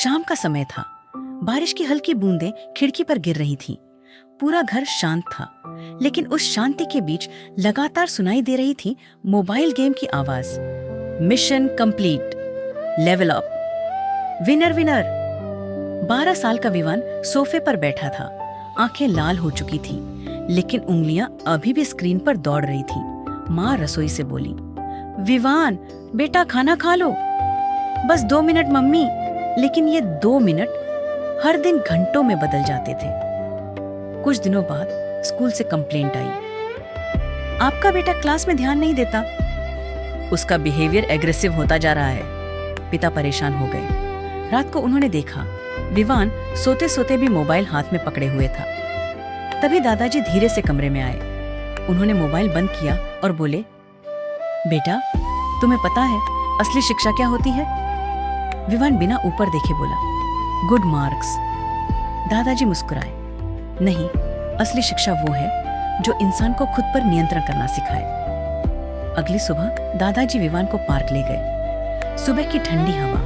शाम का समय था। बारिश की हल्की बूंदें खिड़की पर गिर रही थीं। पूरा घर शांत था, लेकिन उस शांति के बीच लगातार सुनाई दे रही थी मोबाइल गेम की आवाज। Mission complete, level up, winner winner. 12 साल का विवान सोफे पर बैठा था। आंखें लाल हो चुकी थी, लेकिन उंगलियां अभी भी स्क्रीन पर दौड़ रही थी। माँ रसोई से बोली, विवान बेटा खाना खा लो। बस 2 मिनट मम्मी। लेकिन ये 2 मिनट हर दिन घंटों में बदल जाते थे। कुछ दिनों बाद स्कूल से कंप्लेंट आई, आपका बेटा क्लास में ध्यान नहीं देता। उसका बिहेवियर एग्रेसिव होता जा रहा है। पिता परेशान हो गए। रात को उन्होंने देखा विवान सोते सोते भी मोबाइल हाथ में पकड़े हुए था। तभी दादाजी धीरे से कमरे में आए। उन्होंने मोबाइल बंद किया और बोले, बेटा तुम्हें पता है असली शिक्षा क्या होती है? विवान बिना ऊपर देखे बोला, गुड मार्क्स। दादाजी मुस्कुराए, नहीं, असली शिक्षा वो है जो इंसान को खुद पर नियंत्रण करना सिखाए। अगली सुबह दादाजी विवान को पार्क ले गए। सुबह की ठंडी हवा,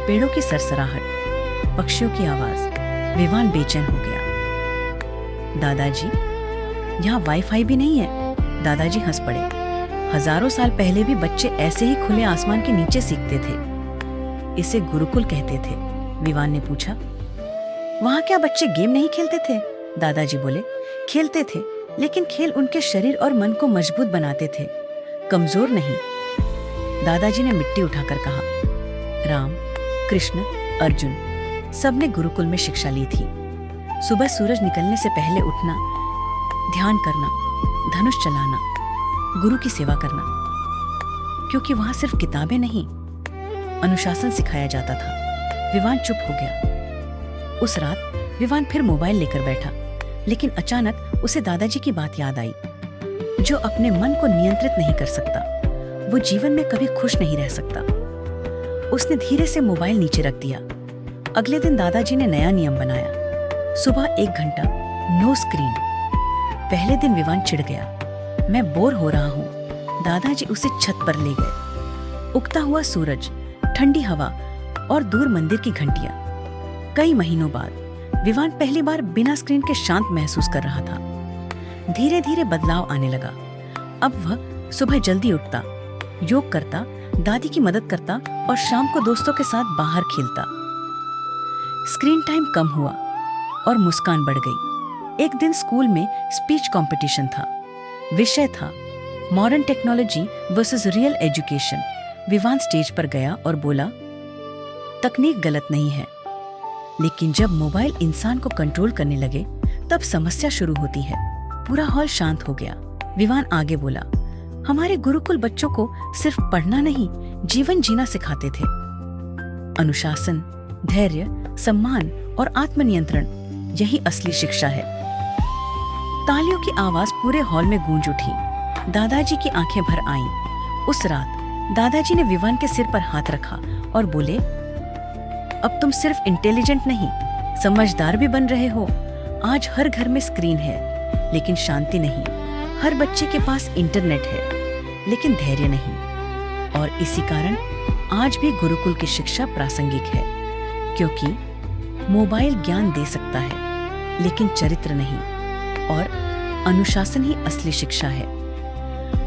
पेड़ों की सरसराहट, पक्षियों की आवाज। विवान बेचैन हो गया। दादाजी, यहाँ वाईफाई भी नहीं है। दादाजी हंस पड़े। हजारों साल पहले भी बच्चे ऐसे ही खुले आसमान के नीचे सीखते थे। इसे गुरुकुल कहते थे। विवान ने पूछा, वहां क्या बच्चे गेम नहीं खेलते थे? दादाजी बोले, खेलते थे, लेकिन खेल उनके शरीर और मन को मजबूत बनाते थे, कमजोर नहीं। दादाजी ने मिट्टी उठाकर कहा, राम, कृष्ण, अर्जुन सबने गुरुकुल में शिक्षा ली थी। सुबह सूरज निकलने से पहले उठना, ध्यान करना, धनुष चलाना, गुरु की सेवा करना, क्योंकि वहां सिर्फ किताबें नहीं, अनुशासन सिखाया जाता था। विवान चुप हो गया। उस रात विवान फिर मोबाइल लेकर बैठा, लेकिन अचानक उसे दादाजी की बात याद आई, जो अपने मन को नियंत्रित नहीं कर सकता, वो जीवन में कभी खुश नहीं रह सकता। उसने धीरे से मोबाइल नीचे रख दिया। अगले दिन दादाजी ने नया नियम बनाया, सुबह 1 घंटा नो स्क्रीन। पहले दिन विवान चिढ़ गया, मैं बोर हो रहा हूँ। दादाजी उसे छत पर ले गए। उगता हुआ सूरज, ठंडी हवा और दूर मंदिर की घंटियां। कई महीनों बाद विवान पहली बार बिना स्क्रीन के शांत महसूस कर रहा था। धीरे धीरे बदलाव आने लगा। अब वह सुबह जल्दी उठता, योग करता, दादी की मदद करता और शाम को दोस्तों के साथ बाहर खेलता। स्क्रीन टाइम कम हुआ और मुस्कान बढ़ गई। एक दिन स्कूल में स्पीच कंपटीशन था। विषय था modern technology versus real education. Vivaan stage पर गया और बोला, तकनीक गलत नहीं है, लेकिन जब मोबाइल इंसान को कंट्रोल करने लगे तब समस्या शुरू होती है। पूरा हॉल शांत हो गया। विवान आगे बोला, हमारे गुरुकुल बच्चों को सिर्फ पढ़ना नहीं, जीवन जीना सिखाते थे। अनुशासन, धैर्य, सम्मान और आत्मनियंत्रण, यही असली शिक्षा है। तालियों की आवाज पूरे हॉल में गूंज उठी। दादाजी की आंखें भर आईं। उस रात दादाजी ने विवान के सिर पर हाथ रखा और बोले, अब तुम सिर्फ इंटेलिजेंट नहीं, समझदार भी बन रहे हो। आज हर घर में स्क्रीन है, लेकिन शांति नहीं। हर बच्चे के पास इंटरनेट है, लेकिन धैर्य नहीं। और इसी कारण आज भी गुरुकुल की शिक्षा प्रासंगिक है, क्योंकि मोबाइल ज्ञान दे सकता है, लेकिन चरित्र नहीं, और अनुशासन ही असली शिक्षा है।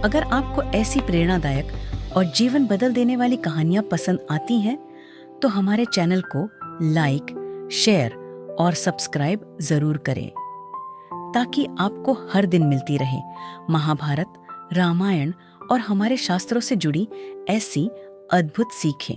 अगर आपको ऐसी प्रेरणादायक और जीवन बदल देने वाली कहानियां पसंद आती हैं, तो हमारे चैनल को लाइक, शेयर और सब्सक्राइब जरूर करें, ताकि आपको हर दिन मिलती रहे महाभारत, रामायण और हमारे शास्त्रों से जुड़ी ऐसी अद्भुत सीखें।